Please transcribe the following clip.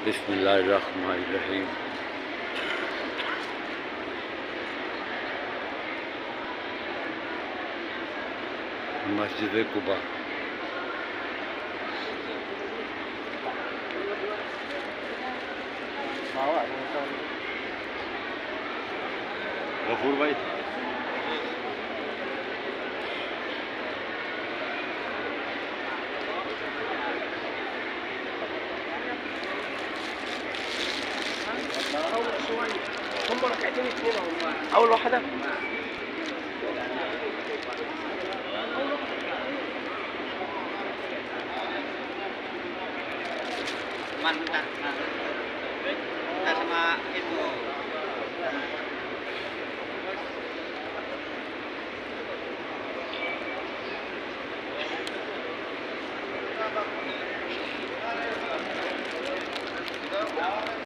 Bismillahirrahmanirrahim. Masjid-e Kuba. Ghafoor भाई هم ركعتين اثنين اول واحده mantap sama itu